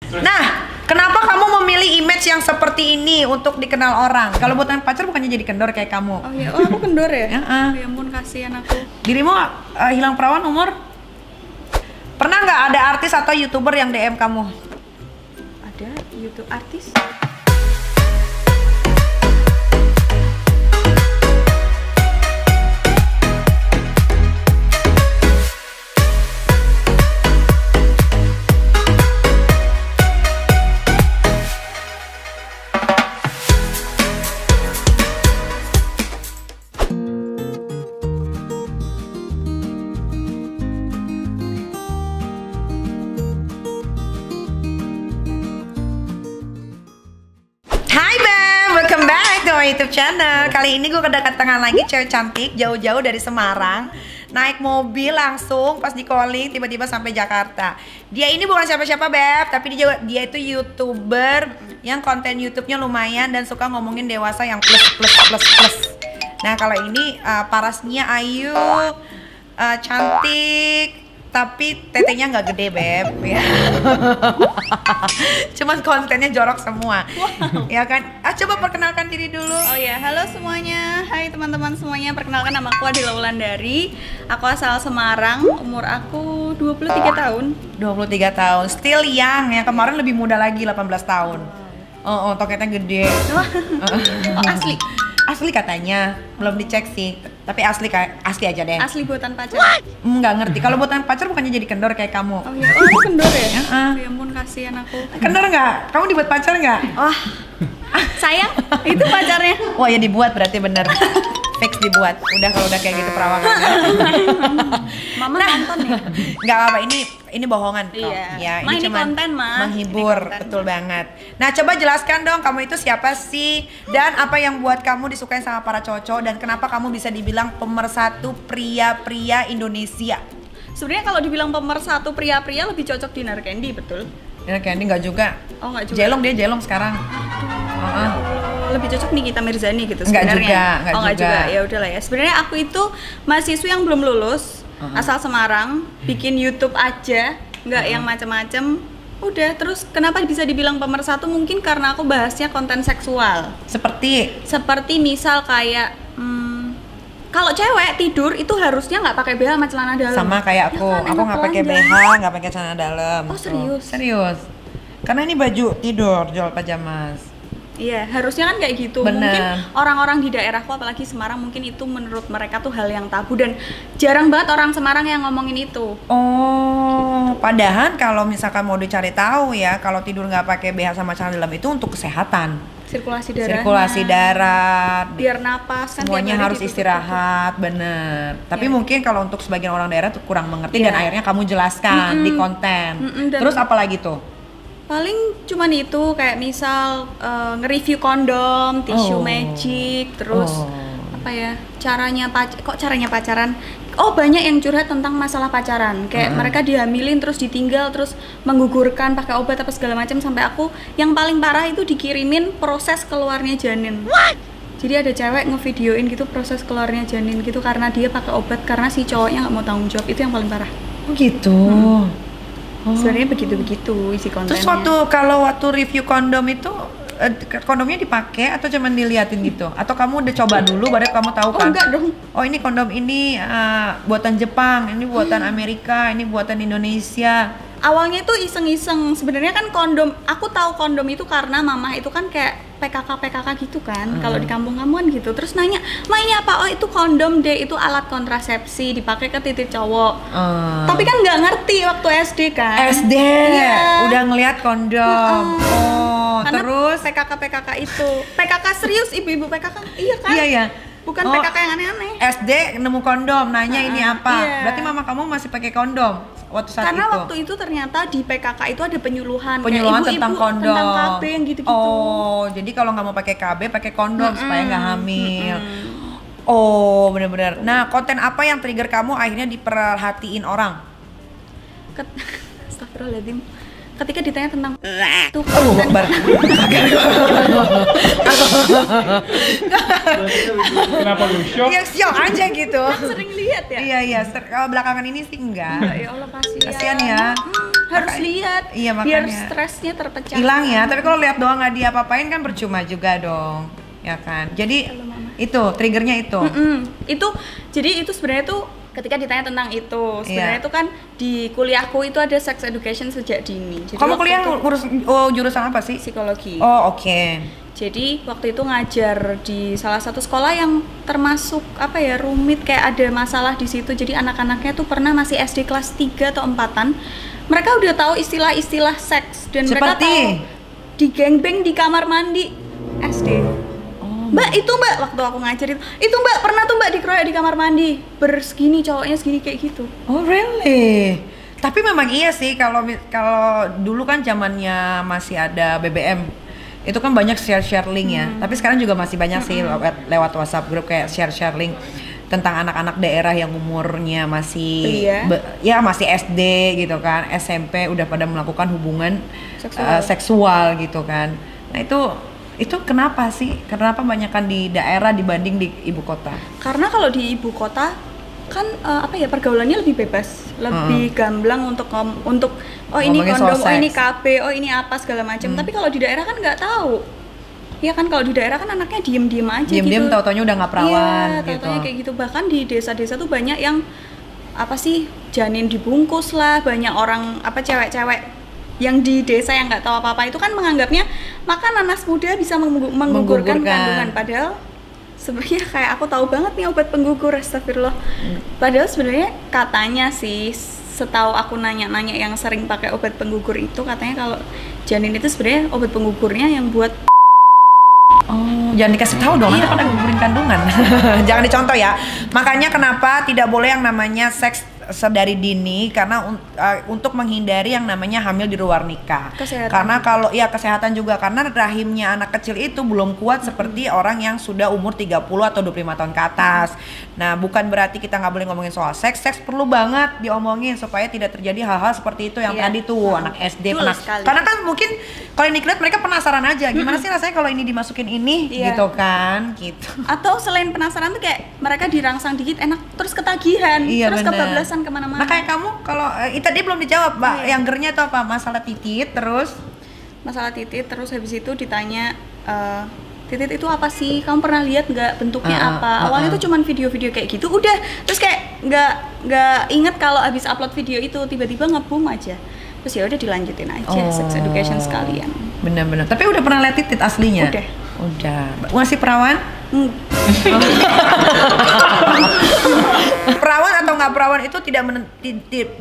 Nah, kenapa kamu memilih image yang seperti ini untuk dikenal orang? Kalau buatan pacar bukannya jadi kendor kayak kamu? Oh iya, aku kendor ya? Ya ampun, kasihan aku. Dirimu hilang perawan umur? Pernah nggak ada artis atau YouTuber yang DM kamu? Ada YouTube artis? YouTube channel. Kali ini gue kedatangan lagi cewek cantik jauh-jauh dari Semarang, naik mobil langsung pas di calling tiba-tiba sampai Jakarta. Dia ini bukan siapa-siapa Beb, tapi dia itu YouTuber yang konten YouTube-nya lumayan dan suka ngomongin dewasa yang plus. Nah kalau ini parasnya Ayu, cantik, tapi tetenya nggak gede Beb ya. Cuman kontennya jorok semua. Wow. Ya kan? Coba perkenalkan diri dulu. Oh ya, halo semuanya. Hai teman-teman semuanya, perkenalkan nama aku Adila Wulandari. Aku asal Semarang, umur aku 23 tahun. 23 tahun, still young ya. Kemarin lebih muda lagi, 18 tahun. Oh, toketnya gede. Oh, asli? Asli katanya, belum dicek sih. Tapi asli aja deh. Asli buatan pacar? Nggak ngerti. Kalau buatan pacar bukannya jadi kendor kayak kamu? Oh iya, aku kendor ya? Ya ampun, kasihan aku. Kendor nggak? Kamu dibuat pacar nggak? Wah, sayang, itu pacarnya. Wah ya dibuat berarti bener. Fix dibuat. Udah kalau udah kayak gitu perawakannya. Mama nonton ya? Nggak apa, ini bohongan kok. Iya. Ya, ini cuma konten mah. menghibur, betul banget. Nah coba jelaskan dong kamu itu siapa sih dan apa yang buat kamu disukai sama para cowok dan kenapa kamu bisa dibilang pemersatu pria-pria Indonesia? Sebenarnya kalau dibilang pemersatu pria-pria lebih cocok di Narkendi, betul? Ya Candy nggak juga. Oh nggak juga. Dia jelong sekarang. Lebih cocok Nikita Mirzani gitu sebenarnya. Nggak juga. Ya udahlah ya. Sebenarnya aku itu mahasiswa yang belum lulus, asal Semarang, bikin YouTube aja, nggak yang macam-macam. Udah, terus kenapa bisa dibilang pemersatu? Mungkin karena aku bahasnya konten seksual. Seperti misal kayak kalau cewek tidur itu harusnya nggak pakai BH sama celana dalam. Sama kayak aku, ya kan, aku nggak pakai BH, nggak pakai celana dalam. Oh serius? Serius. Karena ini baju tidur, jual pajamas. Iya, harusnya kan kayak gitu. Bener. Mungkin orang-orang di daerahku, apalagi Semarang, mungkin itu menurut mereka tuh hal yang tabu dan jarang banget orang Semarang yang ngomongin itu. Oh, padahal kalau misalkan mau dicari tahu ya, kalau tidur nggak pakai BH sama celana dalam itu untuk kesehatan. Sirkulasi darah, biar napas kan semuanya harus istirahat, bener. Tapi mungkin kalau untuk sebagian orang daerah tuh kurang mengerti dan akhirnya kamu jelaskan di konten. Terus apa lagi tuh? Paling cuman itu kayak misal nge-review kondom, tisu magic, terus apa ya, caranya pacaran. Oh banyak yang curhat tentang masalah pacaran, kayak mereka dihamilin terus ditinggal terus menggugurkan pakai obat apa segala macam, sampai aku yang paling parah itu dikirimin proses keluarnya janin. What? Jadi ada cewek ngevideoin gitu proses keluarnya janin gitu karena dia pakai obat karena si cowoknya nggak mau tanggung jawab. Itu yang paling parah. Oh gitu. Sebenarnya begitu isi kontennya. Terus waktu review kondom itu kondomnya dipakai atau cuma diliatin gitu? Atau kamu udah coba dulu baru kamu tahu kan? Oh enggak dong. Oh ini kondom ini buatan Jepang, ini buatan Amerika, ini buatan Indonesia. Awalnya itu iseng-iseng. Sebenarnya kan kondom, aku tahu kondom itu karena mama itu kan kayak PKK gitu kan, kalau di kampung-kampungan gitu. Terus nanya, "Ma ini apa?" "Oh, itu kondom deh, itu alat kontrasepsi dipakai ke titik cowok." Tapi kan nggak ngerti waktu SD kan. SD, iya. Udah ngelihat kondom. Karena Terus PKK itu. PKK serius, ibu-ibu PKK. Iya kan? Iya. Bukan PKK yang aneh-aneh. SD nemu kondom, nanya ini apa? Iya. Berarti mama kamu masih pakai kondom waktu saat karena itu? waktu itu ternyata di PKK itu ada penyuluhan tentang kondom. Tentang KB yang gitu-gitu. Oh, jadi kalau nggak mau pakai KB, pakai kondom supaya nggak hamil. Oh, benar-benar. Nah, konten apa yang trigger kamu akhirnya diperhatiin orang? Astagfirullahaladzim. Ketika ditanya tentang tuh Akbar. Kenapa lu shock? Ya shock aja gitu. sering lihat ya. Iya, belakangan ini sih enggak. Ya Allah, kasihan. Kasihan ya. harus lihat. Iya, biar makanya. stresnya terpecah. Hilang ya, tapi kalau lihat doang nggak dia apa-apain kan percuma juga dong, ya kan? Jadi Halo, Mama. itu triggernya itu. Itu jadi itu sebenarnya tuh ketika ditanya tentang itu sebenarnya Iya. itu kan di kuliahku itu ada sex education sejak dini. Jadi Kamu waktu kuliah itu jurusan apa sih? psikologi. Oh oke. Jadi waktu itu ngajar di salah satu sekolah yang termasuk apa ya rumit, kayak ada masalah di situ. Jadi anak-anaknya tuh pernah masih SD kelas 3 atau 4-an. Mereka udah tahu istilah-istilah seks dan mereka Seperti? tahu di gangbang di kamar mandi SD. Mbak itu mbak waktu aku ngajar itu mbak pernah tuh mbak dikeroyok di kamar mandi bersegini cowoknya segini kayak gitu. Oh really? Tapi memang iya sih kalau dulu kan zamannya masih ada BBM. Itu kan banyak share link ya. Tapi sekarang juga masih banyak sih lewat WhatsApp grup kayak share link tentang anak-anak daerah yang umurnya masih Iya. masih SD gitu kan, SMP udah pada melakukan hubungan Seksual. seksual gitu kan. Nah, itu kenapa sih? Kenapa banyakkan di daerah dibanding di ibu kota? Karena kalau di ibu kota kan pergaulannya lebih bebas, lebih gamblang untuk oh ini Ngomongin soal kondom, oh ini seks. KB, oh ini apa segala macam. Tapi kalau di daerah kan nggak tahu. Ya kan kalau di daerah kan anaknya diem-diem aja Diem-diem gitu. tahu-taunya udah nggak perawan Iya, gitu. tahu-taunya kayak gitu. Bahkan di desa-desa tuh banyak yang janin dibungkus lah, banyak orang cewek-cewek yang di desa yang nggak tahu apa-apa itu kan menganggapnya makan nanas muda bisa menggugurkan kandungan, padahal sebenarnya kayak aku tahu banget nih obat penggugur, astagfirullah. Padahal sebenarnya katanya sih, setahu aku nanya-nanya yang sering pakai obat penggugur itu, katanya kalau janin itu sebenarnya obat penggugurnya yang buat Oh, jangan dikasih tahu dong, nanti pada gugurin kandungan. Jangan dicontoh ya. Makanya kenapa tidak boleh yang namanya seks sedari dini, karena untuk menghindari yang namanya hamil di luar nikah. Kesehatan. Karena kalau kesehatan juga, karena rahimnya anak kecil itu belum kuat seperti orang yang sudah umur 30 atau 25 tahun ke atas. Nah, bukan berarti kita nggak boleh ngomongin soal seks. Seks perlu banget diomongin supaya tidak terjadi hal-hal seperti itu yang Iya. tadi tuh anak SD Betul pernah. sekali. Karena kan mungkin kalau ini lihat mereka penasaran aja, gimana sih rasanya kalau ini dimasukin ini Iya. gitu kan, gitu. atau selain penasaran tuh kayak mereka dirangsang dikit enak terus ketagihan, Iya, terus bener. kebablasan kemana-mana. Nah, kayak kamu kalau tadi belum dijawab, Mbak. Iya. Yang gernya itu apa? Masalah titit terus Masalah titit, terus habis itu ditanya titit itu apa sih? Kamu pernah lihat nggak bentuknya apa? Awalnya tuh cuman video-video kayak gitu, udah. Terus kayak nggak inget kalau habis upload video itu tiba-tiba nge-boom aja. Terus ya udah dilanjutin aja sex education sekalian. bener-bener. Tapi udah pernah lihat titit aslinya? Udah. Masih perawan? Perawan atau nggak perawan itu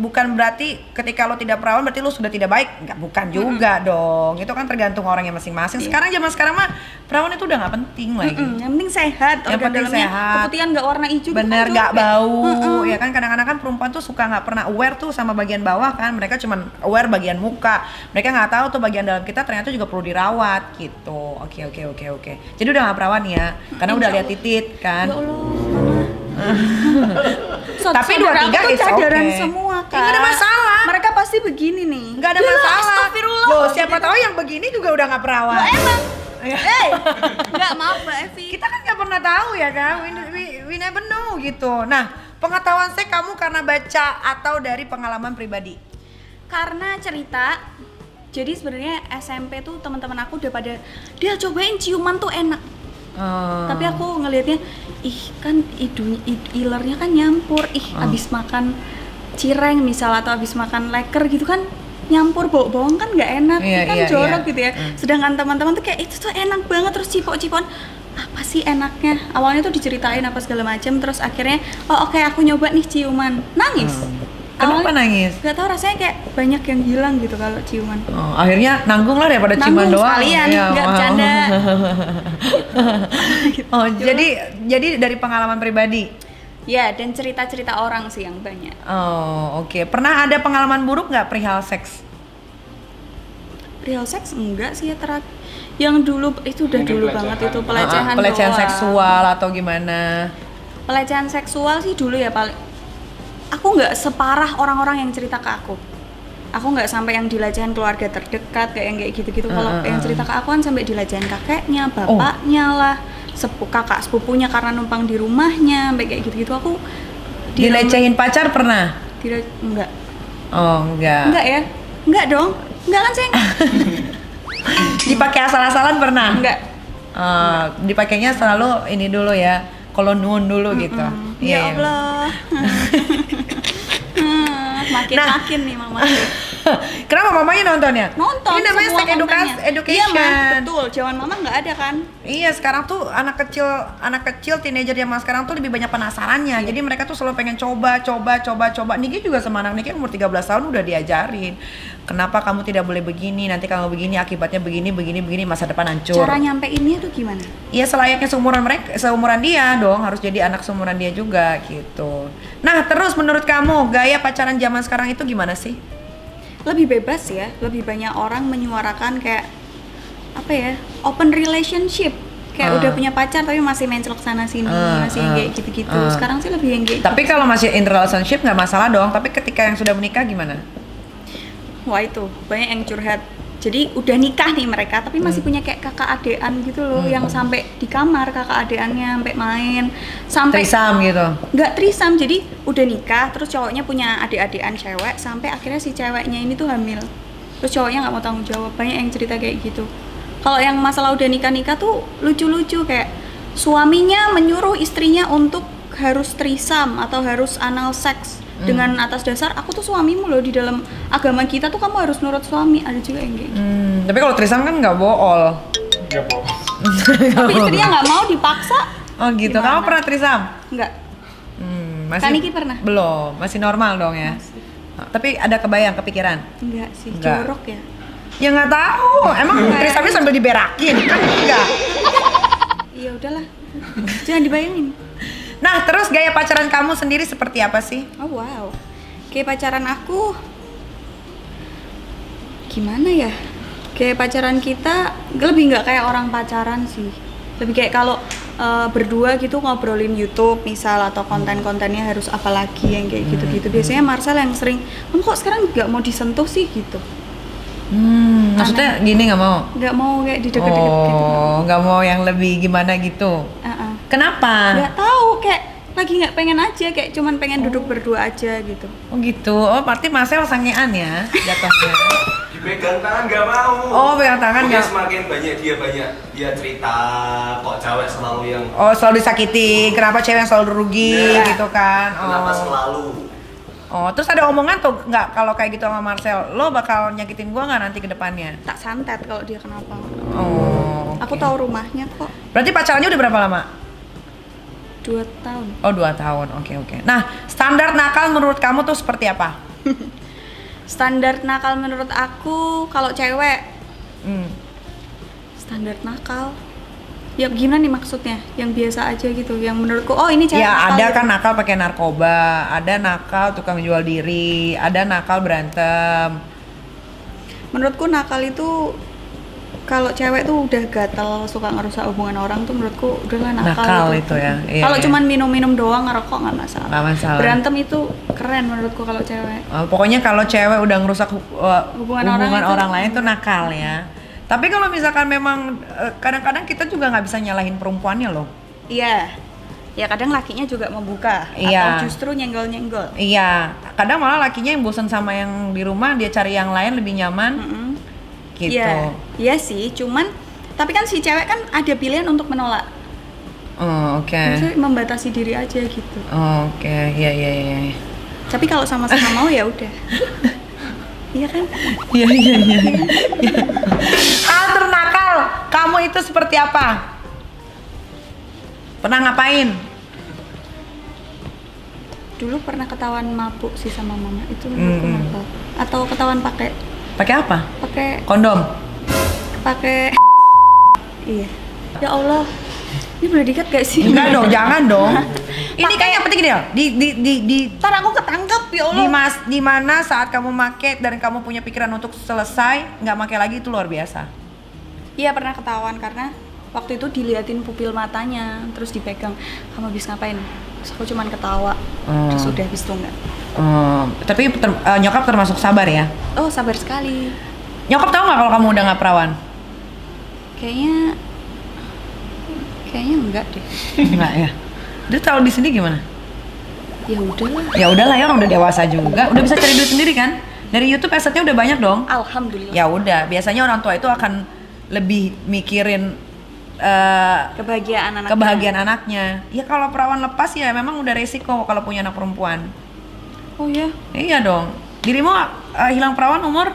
bukan berarti ketika lo tidak perawan berarti lo sudah tidak baik. Nggak, bukan juga dong. Itu kan tergantung orangnya masing-masing. Sekarang sekarang mah perawan itu udah nggak penting lagi. Yang penting sehat, Yang organ penting dalamnya sehat. keputihan nggak warna hijau. Bener, nggak bau. Ya kan kadang-kadang kan perempuan tuh suka nggak pernah aware tuh sama bagian bawah kan. Mereka cuman aware bagian muka. Mereka nggak tahu tuh bagian dalam kita ternyata juga perlu dirawat gitu. Oke. Jadi udah nggak perawan ya, karena udah lihat titit kan. Ya Allah, Mama. Tapi 23 tuh is cadaran okay. semua kan. Nggak ada masalah. Mereka pasti begini nih. Nggak ada Yalah, masalah. Astagfirullah. Loh, siapa tahu yang begini juga udah nggak perawan. Loh, emang. Nggak, maaf Mbak Evi. Kita kan nggak pernah tahu ya kan. We never know gitu. Nah, pengetahuan saya kamu karena baca atau dari pengalaman pribadi? Karena cerita. Jadi sebenarnya SMP tuh teman-teman aku udah pada dia cobain ciuman tuh enak. Tapi aku ngelihatnya, kan ilernya kan nyampur, abis makan cireng misal atau abis makan leker gitu kan nyampur bau-bawang kan nggak enak, kan jorok gitu ya. Sedangkan teman-teman tuh kayak itu tuh enak banget, terus cipok-cipokan apa sih enaknya? Awalnya tuh diceritain apa segala macam, terus akhirnya oke, aku nyoba nih ciuman, nangis. Kenapa nangis? Gak tau, rasanya kayak banyak yang hilang gitu kalau ciuman. Akhirnya nanggung lah daripada ciuman doang. Sekalian, nggak bercanda. Jadi dari pengalaman pribadi. Ya, dan cerita-cerita orang sih yang banyak. Oke. Pernah ada pengalaman buruk nggak perihal seks? Real seks enggak sih ya, yang dulu itu udah dulu banget itu pelecehan pelecehan doang. seksual atau gimana? Pelecehan seksual sih dulu ya paling. Aku nggak separah orang-orang yang cerita ke aku. Aku nggak sampai yang dilecehan keluarga terdekat kayak yang kayak gitu-gitu. Kalau yang cerita ke aku kan sampai dilecehan kakeknya, bapaknya lah, kakak sepupunya karena numpang di rumahnya, sampai kayak gitu-gitu. Aku Dilecehin pacar pernah? enggak. Oh, enggak. Enggak ya? Enggak dong. Enggak kan, Seng? Dipakai asal-asalan pernah? Enggak. Dipakainya selalu ini dulu ya, kalau nuun dulu gitu. Iya, Ya iya. Allah. Makin-makin nih mama. Kenapa mamanya nontonnya? Nonton Ini namanya semua sex kontennya. education. Iya, Mas, betul. Zaman mama nggak ada kan? Iya, sekarang tuh anak kecil teenager zaman sekarang tuh lebih banyak penasarannya. Jadi mereka tuh selalu pengen coba. Niki juga sama anak Niki umur 13 tahun udah diajarin. Kenapa kamu tidak boleh begini? Nanti kamu begini akibatnya begini, masa depan hancur. Cara nyampeinnya tuh gimana? Iya, selayaknya seumuran dia dong, harus jadi anak seumuran dia juga gitu. Nah, terus menurut kamu gaya pacaran zaman sekarang itu gimana sih? Lebih bebas ya, lebih banyak orang menyuarakan kayak apa ya, open relationship. Kayak udah punya pacar tapi masih mencelok sana sini, masih yang kayak gitu-gitu. Sekarang sih lebih yang kayak Tapi kalau masih in relationship nggak masalah dong. Tapi ketika yang sudah menikah gimana? wah itu banyak yang curhat. Jadi udah nikah nih mereka tapi masih punya kayak kakak adean gitu loh, yang sampai di kamar kakak adeannya sampai main, sampai Trisam gitu. nggak trisam. Jadi udah nikah terus cowoknya punya adik-adikan cewek, sampai akhirnya si ceweknya ini tuh hamil, terus cowoknya nggak mau tanggung jawab. Banyak yang cerita kayak gitu. Kalau yang masalah udah nikah tuh lucu-lucu, kayak suaminya menyuruh istrinya untuk harus trisam atau harus anal seks dengan atas dasar aku tuh suamimu loh, di dalam agama kita tuh kamu harus nurut suami. Ada juga yang kayak gitu. Tapi kalau trisam kan nggak bool. Nggak bohong. Tapi istrinya nggak mau, dipaksa. Oh gitu. Gimana? Kamu pernah trisam? Nggak. Masih Kak Niki pernah? Belum, masih normal dong ya. Masih. Tapi ada kepikiran? Enggak sih, Nggak. jorok ya. Ya nggak tahu. Emang trisamnya sambil diberakin? Kan enggak. Iya udahlah. Jangan dibayangin. Nah, terus gaya pacaran kamu sendiri seperti apa sih? Oh wow. Kayak pacaran aku gimana ya? Kayak pacaran kita lebih nggak kayak orang pacaran sih. Lebih kayak kalau berdua gitu ngobrolin YouTube misal, atau konten-kontennya harus apa lagi yang kayak gitu-gitu. Biasanya Marcel yang sering, kamu kok sekarang nggak mau disentuh sih gitu. Maksudnya gini nggak mau? Nggak mau kayak dideket-deket gitu. Nggak mau yang lebih gimana gitu. Kenapa? Nggak tahu, kayak lagi nggak pengen aja, kayak cuman pengen duduk berdua aja gitu. Oh gitu. Oh, berarti Marcel sangean ya jatuhnya. Dipegang tangan nggak mau. Oh, pegang tangan Pokoknya nggak. semakin banyak dia cerita, kok cewek selalu yang Oh, selalu disakiti. Kenapa cewek yang selalu rugi Nah, gitu kan? kenapa selalu. Oh, terus ada omongan tuh nggak kalau kayak gitu sama Marcel, lo bakal nyakitin gua nggak nanti ke depannya? Tak santet kalau dia kenapa. Oh. Aku oke. tahu rumahnya kok. Berarti pacarannya udah berapa lama? 2 tahun. Oh, 2 tahun. Oke. Nah, standar nakal menurut kamu tuh seperti apa? Standar nakal menurut aku kalau cewek, Hmm. standar nakal ya gimana nih maksudnya? Yang biasa aja gitu, yang menurutku oh ini cewek Ya nakal ada gitu. kan nakal pakai narkoba, ada nakal tukang jual diri, ada nakal berantem. Menurutku nakal itu kalau cewek tuh udah gatel, suka ngerusak hubungan orang tuh menurutku udahlah nakal, Nakal gitu. itu ya, iya, Kalau iya. cuman minum-minum doang ngerokok nggak masalah. Nggak masalah. Berantem itu keren menurutku kalau cewek. Pokoknya kalau cewek udah ngerusak Hubungan hubungan orang orang itu- lain tuh nakal ya. Tapi kalau misalkan memang kadang-kadang kita juga nggak bisa nyalahin perempuannya loh. Iya. Ya kadang lakinya juga membuka Iya. atau justru nyenggol-nyenggol. Iya, kadang malah lakinya yang bosan sama yang di rumah, dia cari yang lain lebih nyaman. Gitu. Iya. Iya sih, cuman tapi kan si cewek kan ada pilihan untuk menolak. Oh, oke. Maksudnya membatasi diri aja gitu. Oh, oke, iya. Tapi kalau sama-sama mau ya udah. Iya kan? Iya. Hal ternakal kamu itu seperti apa? Pernah ngapain? Dulu pernah ketahuan mabuk sih sama mama, itu menurutku nakal. Atau ketahuan pakai Pakai apa? Kondom. pakai iya. Ya Allah. Ini boleh dikat gak sih? Enggak dong, jangan dong. Ini kan yang penting gini loh. Di Ntar aku ketangkep ya Allah. di mana saat kamu make dan kamu punya pikiran untuk selesai, nggak make lagi itu luar biasa. Iya pernah ketahuan karena waktu itu diliatin pupil matanya, terus dipegang. Kamu habis ngapain? Terus aku cuman ketawa. Terus udah habis itu enggak. Tapi nyokap termasuk sabar ya. Oh sabar sekali. Nyokap tahu nggak kalau kamu udah nggak perawan? Kayaknya enggak deh. Enggak ya. Dia tahu di sini gimana? Ya udahlah. Ya udahlah ya, orang udah dewasa juga, udah bisa cari duit sendiri kan? Dari YouTube asetnya udah banyak dong? Alhamdulillah. Ya udah, biasanya orang tua itu akan lebih mikirin Kebahagiaan anaknya. kebahagiaan anaknya. Ya kalau perawan lepas ya memang udah resiko kalau punya anak perempuan. Oh ya, Iya dong. Dirimu hilang perawan umur?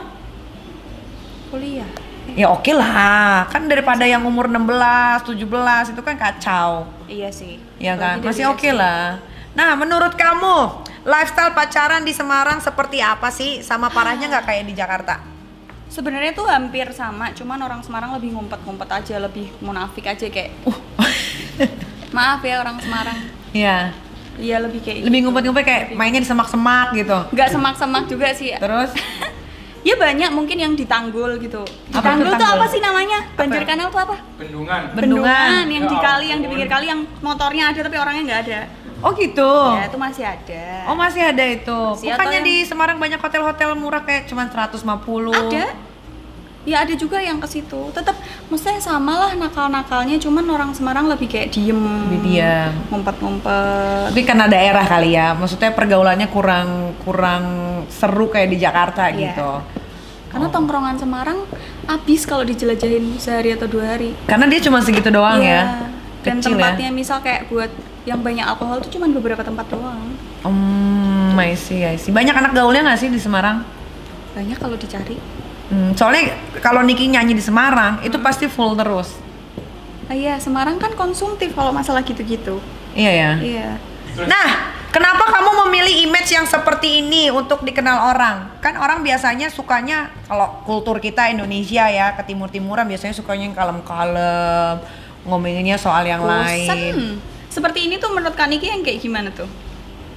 kuliah. Ya oke lah, kan daripada yang umur 16, 17 itu kan kacau. Iya sih. Ya kan, Bagi masih dia oke sih. lah. Nah, menurut kamu lifestyle pacaran di Semarang seperti apa sih? Sama parahnya nggak kayak di Jakarta? Sebenarnya tuh hampir sama, cuman orang Semarang lebih ngumpet-ngumpet aja, lebih munafik aja kayak. Maaf ya orang Semarang. Iya, Iya lebih kayak. lebih gitu. ngumpet-ngumpet kayak mainnya di semak-semak gitu. Nggak semak-semak juga sih. Terus Ya banyak mungkin yang ditanggul gitu. Apa Ditanggul tuh tuh tanggul? apa sih namanya? Banjir kanal tuh apa? Bendungan. Bendungan. Yang di kali, yang di pinggir kali, yang motornya ada tapi orangnya nggak ada. oh gitu. Ya itu masih ada. Oh masih ada itu. Masih, Bukannya atau di Semarang banyak hotel-hotel murah kayak cuma 150. Ada. Ya ada juga yang ke situ. Tetap maksudnya sama lah nakal-nakalnya, cuman orang Semarang lebih kayak diem. Lebih diam. Ngumpet-ngumpet. Tapi karena daerah kali ya, maksudnya pergaulannya kurang seru kayak di Jakarta Iya. gitu. Karena tongkrongan Semarang habis kalau dijelajahin sehari atau 2 hari. Karena dia cuma segitu doang Iya. ya. Dan Kecil tempatnya ya. misal kayak buat yang banyak alkohol tuh cuman beberapa tempat doang. I see. Banyak anak gaulnya nggak sih di Semarang? Banyak kalau dicari. Soalnya kalau Niki nyanyi di Semarang itu pasti full terus. Ah, iya, Semarang kan konsumtif kalau masalah gitu-gitu. Iya ya. Iya. Nah, kenapa kamu memilih image yang seperti ini untuk dikenal orang? Kan orang biasanya sukanya kalau kultur kita Indonesia ya ke timur-timuran biasanya sukanya yang kalem-kalem, ngomonginnya soal yang lain. Bosen. Seperti ini tuh menurut Kak Niki yang kayak gimana tuh?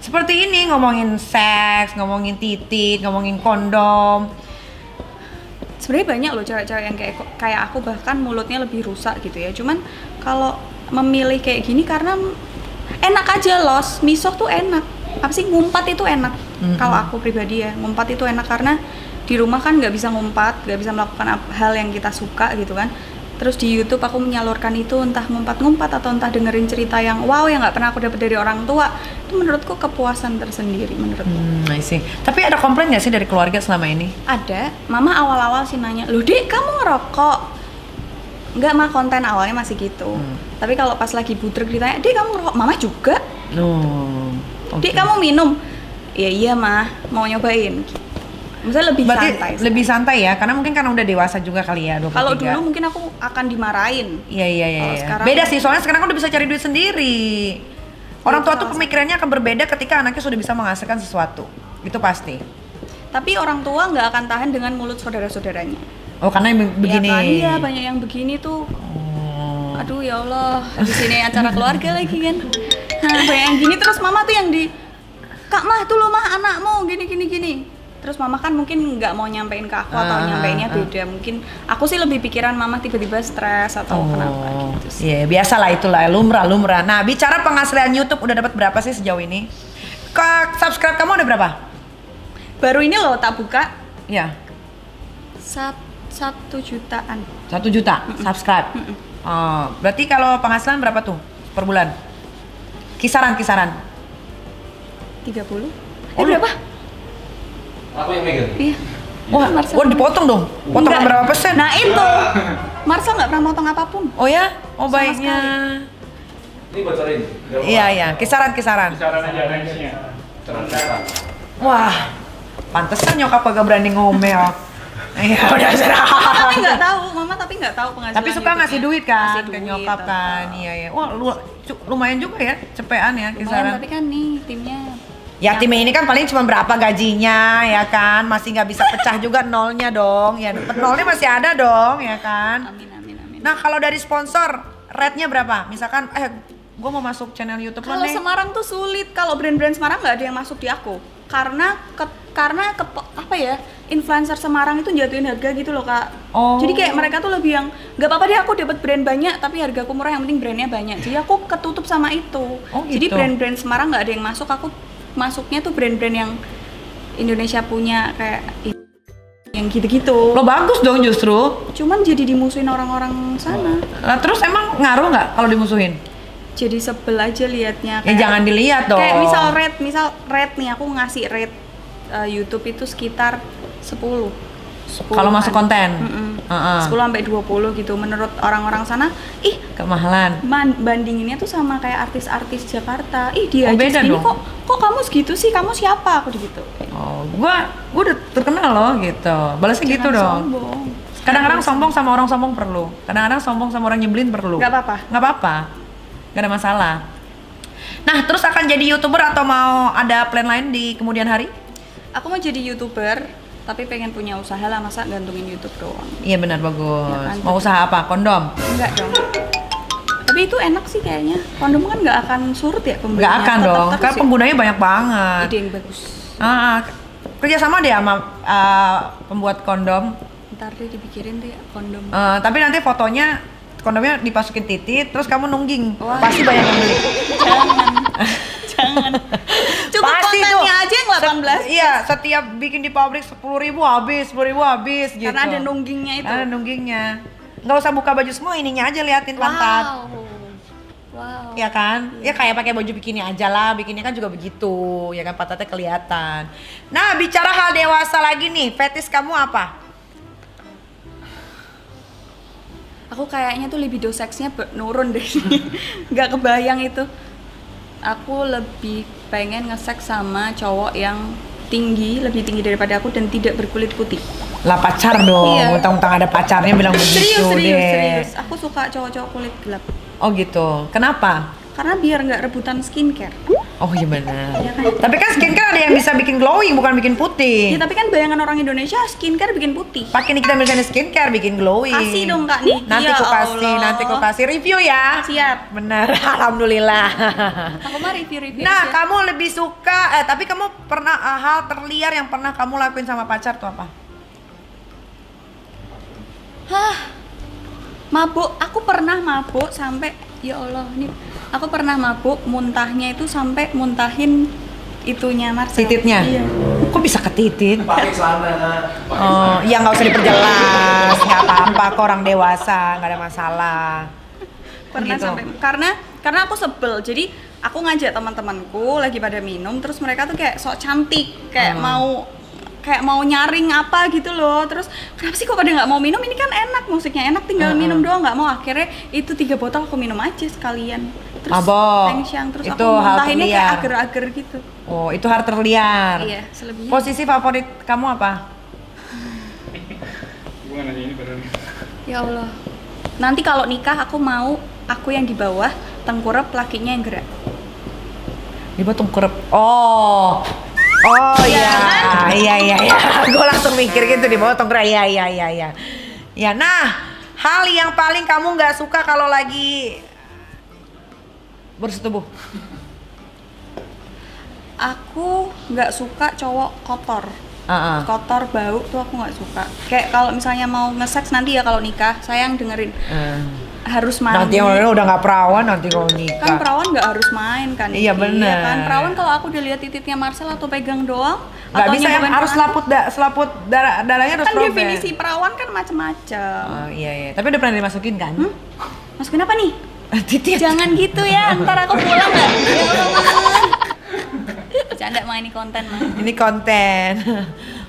Seperti ini ngomongin seks, ngomongin titik, ngomongin kondom. Sebenarnya banyak loh cewek-cewek yang kayak aku, bahkan mulutnya lebih rusak gitu ya. Cuman kalau memilih kayak gini karena enak aja los, misoh tuh enak. Apa sih ngumpat itu enak. Kalau aku pribadi ya, ngumpat itu enak karena di rumah kan nggak bisa ngumpat, nggak bisa melakukan hal yang kita suka gitu kan. Terus di YouTube aku menyalurkan itu, entah ngumpat-ngumpat atau entah dengerin cerita yang wow yang nggak pernah aku dapat dari orang tua. Itu menurutku kepuasan tersendiri menurutku. I see. Tapi ada komplain nggak sih dari keluarga selama ini? Ada, mama awal-awal sih nanya, loh Dek kamu ngerokok? Enggak mah, konten awalnya masih gitu. Tapi kalau pas lagi budrek ditanya, Dek kamu ngerokok? Mama juga. Dek kamu minum? Ya iya mah, mau nyobain. Maksudnya lebih Berarti santai. lebih santai ya, karena mungkin karena udah dewasa juga kali ya, 23. Kalau dulu mungkin aku akan dimarahin. Iya. Kalau sekarang- Beda sih, soalnya sekarang kan udah bisa cari duit sendiri. Orang tua tuh pemikirannya akan berbeda ketika anaknya sudah bisa menghasilkan sesuatu. Itu pasti. Tapi orang tua nggak akan tahan dengan mulut saudara-saudaranya. Oh, karena yang begini. Ya kan, iya banyak yang begini tuh. Oh. Aduh ya Allah, di sini acara keluarga lagi kan. Banyak yang gini terus mama tuh yang di Kak Mah tuh lo mah anakmu gini. Terus mama kan mungkin nggak mau nyampein ke aku atau nyampeinnya beda. Mungkin aku sih lebih pikiran mama tiba-tiba stres atau kenapa gitu sih. Iya, biasalah itulah lumrah. Nah, bicara penghasilan YouTube udah dapat berapa sih sejauh ini? Subscribe kamu ada berapa? Baru ini loh tak buka Iya. 1 jutaan. 1 juta subscribe. Oh, berarti kalau penghasilan berapa tuh per bulan? Kisaran. 30. Oh, Berapa? Aku yang megang. Iya. Wah, Marcel. dipotong dong. Potongan Enggak. berapa persen? Nah itu, Marcel nggak pernah motong apapun. Oh ya? Oh Sama baiknya. Ini bocorin. Iya. Kisaran. Kisaran aja range-nya. Wah, pantesan nyokap kagak berani ngomel. Iya, udah serah. Mama tapi nggak tahu penghasilan. Tapi suka ngasih YouTube-nya. duit kan Ngasih ke duit, nyokap tetap. kan. Iya. Wah, lumayan juga ya cepean ya Lumayan, kisaran. tapi kan nih timnya. Ya tim ini kan paling cuma berapa gajinya ya kan, masih nggak bisa pecah juga nolnya dong, ya nolnya masih ada dong ya kan. Amin. Nah kalau dari sponsor, rate-nya berapa? Misalkan, gue mau masuk channel YouTube lo Kalau nih. Semarang tuh sulit, kalau brand-brand Semarang nggak ada yang masuk di aku. Karena apa ya, influencer Semarang itu jatuhin harga gitu loh kak. Oh. Jadi kayak mereka tuh lebih yang nggak apa-apa deh aku dapat brand banyak tapi hargaku murah, yang penting brandnya banyak. Jadi aku ketutup sama itu. Oh, Jadi gitu. brand-brand Semarang nggak ada yang masuk, aku masuknya tuh brand-brand yang Indonesia punya kayak yang gitu-gitu. Lo bagus dong justru. Cuman jadi dimusuhin orang-orang sana. Lah terus emang ngaruh nggak kalau dimusuhin? Jadi sebel aja liatnya. Ya jangan dilihat dong. Kayak misal rate nih aku ngasih rate YouTube itu sekitar 10. Kalau masuk konten. 10 sampai 20 gitu. Menurut orang-orang sana, ih Kemahalan. bandinginnya tuh sama kayak artis-artis Jakarta. Ih dia Oh, aja beda segini dong. kok kamu segitu sih? Kamu siapa? Aku gitu. Oh, gua udah terkenal loh gitu. Balasnya gitu Jangan dong. sombong. Kadang-kadang sombong sama orang sombong perlu. Kadang-kadang sombong sama orang nyebelin perlu. Nggak apa-apa. Nggak apa-apa. Nggak ada masalah. Nah, terus akan jadi YouTuber atau mau ada plan lain di kemudian hari? Aku mau jadi YouTuber, tapi pengen punya usaha lah, masa gantungin YouTube doang. Iya benar, bagus. Ya kan, Mau usaha apa? Kondom? Enggak dong. Tapi itu enak sih kayaknya. Kondom kan nggak akan surut ya pembelinya. Nggak akan Tetap dong, terus kan ya. penggunanya banyak banget. Ide yang bagus. Kerja sama deh sama pembuat kondom. Ntar deh dipikirin deh kondom. Tapi nanti fotonya kondomnya dipasukin titit, terus kamu nungging. Wah. Pasti banyak yang beli. Jangan. Cukup Pasti tuh. kontennya aja yang 18. Iya, setiap bikin di pabrik 10.000 habis, 10.000 habis gitu. Karena ada nunggingnya itu. Ada nunggingnya. Nggak usah buka baju semua, ininya aja liatin pantat. Wow. Ya kan? Ya kayak pakai baju bikini aja lah, bikini kan juga begitu, ya kan pantatnya kelihatan. Nah, bicara hal dewasa lagi nih, fetish kamu apa? Aku kayaknya tuh libido seksnya nurun deh. Nggak kebayang itu. Aku lebih pengen nge-seks sama cowok yang tinggi, lebih tinggi daripada aku dan tidak berkulit putih. Lah pacar dong, Iya. utang-utang ada pacarnya bilang begitu Serius. deh. Aku suka cowok-cowok kulit gelap. Oh gitu, kenapa? Karena biar nggak rebutan skincare. Oh iya benar. Iya kan? Tapi kan skincare ada yang bisa bikin glowing, bukan bikin putih. Ya tapi kan bayangan orang Indonesia skincare bikin putih. Pakai Nikita Mirzani skincare bikin glowing. Kasih dong Kak Niki. Nanti Ya ku kasih, Allah. nanti ku kasih review ya. Siap. Benar, alhamdulillah. Aku mah review-review Nah, aja. kamu lebih suka tapi kamu pernah hal terliar yang pernah kamu lakuin sama pacar tuh apa? Mabuk, aku pernah mabuk sampai ya Allah ini aku pernah mabuk muntahnya itu sampai muntahin itunya Marcel. Tititnya? Iya. Kok bisa ke titit? Pakai celana. Oh, ya nggak usah diperjelas, nggak apa-apa, kok orang dewasa, nggak ada masalah. Pernah Gitu. sampai karena aku sebel. Jadi aku ngajak teman-temanku lagi pada minum terus mereka tuh kayak sok cantik, kayak mau nyaring apa gitu loh. Terus kenapa sih kok pada nggak mau minum? Ini kan enak, musiknya enak, tinggal minum doang. Nggak mau. Akhirnya itu 3 botol aku minum aja sekalian. Terus Mabok. tengsyang, terus Itu aku hal muntahinnya kayak terliar. agar-agar gitu. Oh, itu hal terliar. Iya, selebihnya. Posisi favorit kamu apa? Gue nanya ini baru. Ya Allah. Nanti kalau nikah aku mau aku yang di bawah, tengkurap, lakinya yang gerak. Di bawah tengkurap. Oh. Oh iya. Iya. Gue langsung mikir gitu di bawah tengkurap. Iya. Ya, nah, hal yang paling kamu nggak suka kalau lagi bersetubuh. Aku nggak suka cowok kotor. Heeh. Kotor bau tuh aku nggak suka. Kayak kalau misalnya mau nge-seks nanti ya kalau nikah, sayang dengerin harus Nanti mandi. orang udah nggak perawan nanti kalau Kan nikah. perawan nggak harus main kan? Iya, Niki? bener. Kan perawan kalau aku udah lihat titiknya Marcel atau pegang doang, Nggak atau bisa yang nyentuhin harus tangan, selaput darahnya harus kan robek. definisi perawan kan macem-macem. Oh iya. Tapi udah pernah dimasukin kan? Masukin apa nih? Titit. Jangan gitu ya, ntar aku pulang nggak? Ya Allah. Bercanda mah ini konten mah. Ini konten.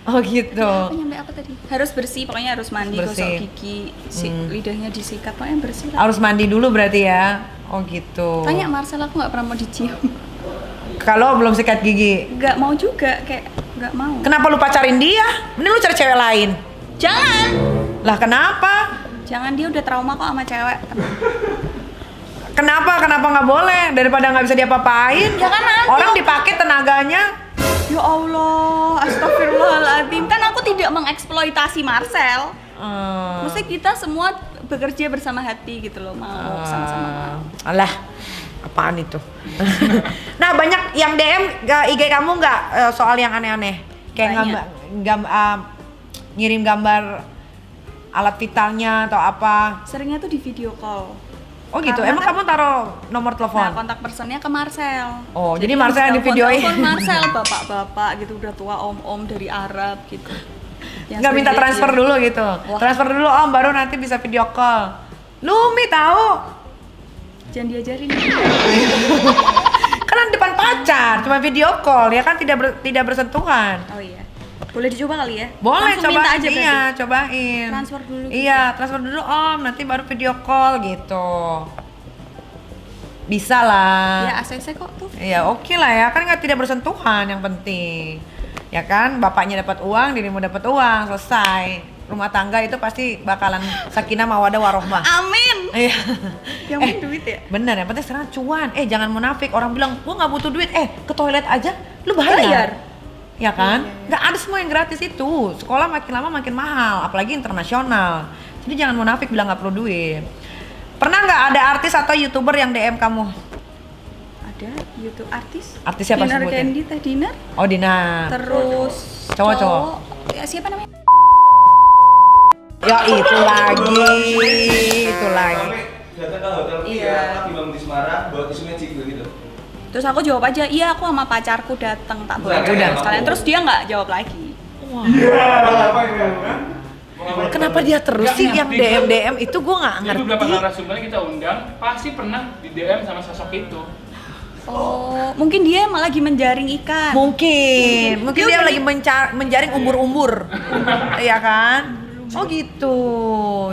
Oh gitu. Aku nyampe apa tadi? Harus bersih, pokoknya harus mandi, Bersih. gosok gigi, lidahnya disikat, pokoknya bersih lah. Harus mandi dulu berarti ya. Oh gitu. Tanya Marcel, aku nggak pernah mau dicium. Kalau belum sikat gigi. Nggak mau juga, kayak nggak mau. Kenapa lu pacarin dia? Mending lu cari cewek lain. Jangan! Lah kenapa? Jangan, dia udah trauma kok sama cewek. Kenapa nggak boleh? Daripada nggak bisa diapa-apain. Ya kan nanti Orang dipakai tenaganya. Ya Allah, astagfirullahaladzim. Kan aku tidak mengeksploitasi Marcel. Maksudnya kita semua bekerja bersama hati gitu loh, mau sama-sama. Alah, apaan itu? Nah, banyak yang DM IG kamu nggak soal yang aneh-aneh? Kayak Banyak. ngirim gambar alat vitalnya atau apa? Seringnya tuh di video call. Oh gitu, Karena emang kan- kamu taruh nomor telepon? Nah, kontak personnya ke Marcel. Oh, jadi Marcel yang di videoin. telepon Marcel, bapak-bapak gitu, udah tua, om-om dari Arab gitu. Yang Nggak sering minta dia transfer kirim. dulu gitu? Wah. Transfer dulu om, baru nanti bisa video call. Lumi tahu? Jangan diajarin. Kan di depan pacar, cuma video call ya kan tidak bersentuhan. Oh iya. Boleh dicoba kali ya? Boleh Langsung minta cobain, aja iya, berarti. cobain. Transfer dulu gitu. Iya, transfer dulu Om, nanti baru video call gitu. Bisa lah. Ya ACC kok tuh. Iya, oke lah ya, kan nggak tidak bersentuhan yang penting. Ya kan, bapaknya dapat uang, dirimu dapat uang, selesai. Rumah tangga itu pasti bakalan sakinah mawadah warohmah. Amin. Iya. Yang penting duit ya. Bener, yang penting sekarang cuan. Jangan munafik. Orang bilang, gua nggak butuh duit. Ke toilet aja, lu bayar. Ya kan? Nggak ada semua yang gratis itu. Sekolah makin lama makin mahal, apalagi internasional. Jadi jangan munafik bilang nggak perlu duit. Pernah nggak ada artis atau YouTuber yang DM kamu? Ada YouTube artis. Artis siapa Dinar sebutin? Candy, Teh Dinar. Oh, Dina. Terus Cowok. Ya, siapa namanya? Ya itu lagi. Itu lagi. Datang ke hotel Iya. lagi bangun di Semarang, bawa tisu magic gitu. Terus aku jawab aja, iya aku sama pacarku datang tak boleh Udah. sekalian. Terus dia nggak jawab lagi. Kenapa dia terus sih yang DM itu gue nggak Jadi beberapa ngerti. narasumber kita undang pasti pernah di DM sama sosok itu. Oh, mungkin dia malah lagi menjaring ikan. Mungkin dia lagi menjaring umbur-umbur. Iya kan? Oh gitu.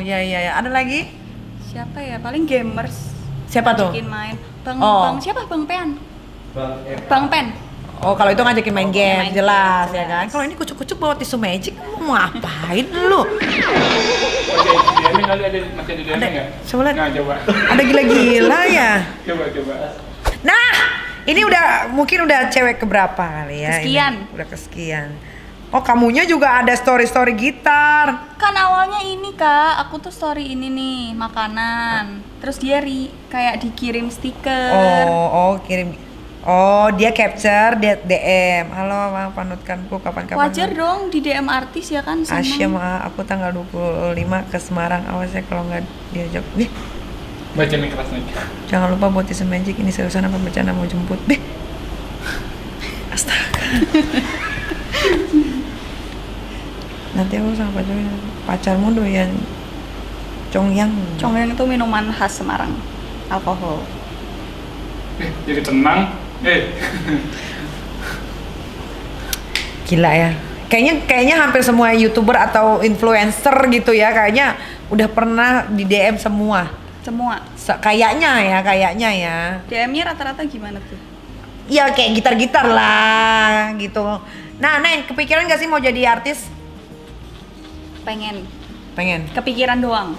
Ya. Ada lagi? Siapa ya? Paling gamers. Siapa tuh? Ngajakin main. Oh. Bang siapa? Bang Pean. Bang Bang Pen. Oh kalau itu ngajakin main game, Main jelas game, ya kan. jelas. Kalau ini kucuk-kucuk bawa tisu magic, mau ngapain lu? Oke, DM kali ada masih ada DM Ada, nggak? coba lihat. Nah, coba. Ada gila-gila ya. Coba. Nah, ini mungkin udah cewek keberapa kali ya? Kesekian. Ini udah kesekian. Oh kamunya juga ada story-story gitar. Kan awalnya ini Kak, aku tuh story ini nih, makanan. Terus dia kayak dikirim stiker. Kirim. Oh, dia capture, dia DM. Halo, Bang, panutkanku kapan-kapan. Wajar dong di DM artis ya kan sama. Asya, aku tanggal 25 ke Semarang. Awas ya kalau nggak diajak. Bih, Baca yang keras lagi. jangan lupa buat tisu magic. Ini seriusan apa bercanda mau jemput? Bih. Astaga. Nanti aku sama pacarmu doyan congyang. Congyang itu minuman khas Semarang, alkohol. Jadi tenang. Gila ya. Kayaknya hampir semua YouTuber atau influencer gitu ya, kayaknya udah pernah di DM semua. Semua. Kayaknya ya. DM-nya rata-rata gimana tuh? Ya kayak gitar-gitar lah gitu. Nah, Neng, kepikiran gak sih mau jadi artis? Pengen. Kepikiran doang.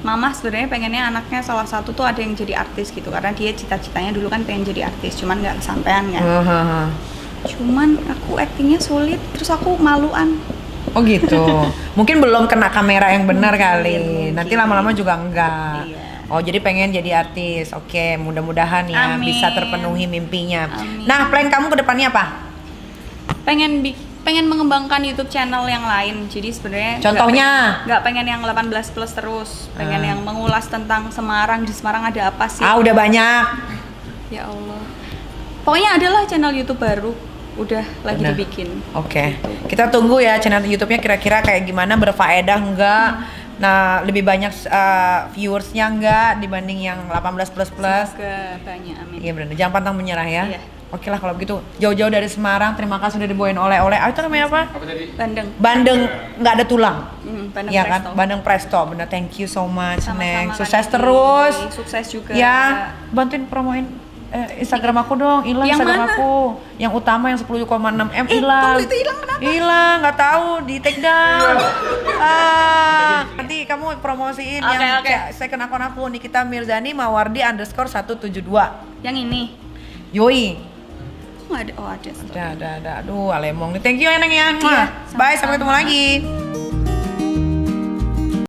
Mama sebenarnya pengennya anaknya salah satu tuh ada yang jadi artis gitu, karena dia cita-citanya dulu kan pengen jadi artis, cuman nggak kesampaian kan. Cuman aku aktingnya sulit, terus aku maluan. Oh gitu. Mungkin belum kena kamera yang benar kali. Mungkin. Nanti lama-lama juga enggak. Iya. Oh jadi pengen jadi artis. Oke, mudah-mudahan ya Amin. bisa terpenuhi mimpinya. Amin. Nah, plan kamu ke depannya apa? Pengen mengembangkan YouTube channel yang lain. Jadi sebenarnya Contohnya? nggak pengen yang 18 plus terus. Pengen yang mengulas tentang Semarang, di Semarang ada apa sih? Udah banyak. Ya Allah. Pokoknya adalah channel YouTube baru. Udah lagi Udah. dibikin. Oke. Kita tunggu ya channel YouTube-nya kira-kira kayak gimana, berfaedah enggak? Nah, lebih banyak viewersnya enggak dibanding yang 18 plus plus? Semoga banyak, amin. Iya benar. Jangan pantang menyerah ya. Iya. Oke lah kalau begitu. Jauh-jauh dari Semarang, terima kasih sudah dibawain oleh-oleh. Itu namanya apa? Apa tadi? Bandeng. Bandeng nggak ada tulang. Bandeng Iya presto. kan? Bandeng presto. Bener, thank you so much, Sama-sama, Neng. Kak Sukses Niki. terus. Sukses juga. Ya, bantuin promoin Instagram aku dong. Hilang Yang Instagram mana? aku. Yang utama yang 10,6 M hilang. tunggu, itu hilang kenapa? Hilang, nggak tahu, di take down. Nanti kamu promosiin Oke, yang oke. second akun aku, Nikita Mirzani Mawardi _172. Yang ini. Yoi. Kok nggak ada? Oh ada. Ada. Aduh, Alemong nih. Thank you ya, Neng ya. Iya, Bye, sampai sama-sama. ketemu lagi.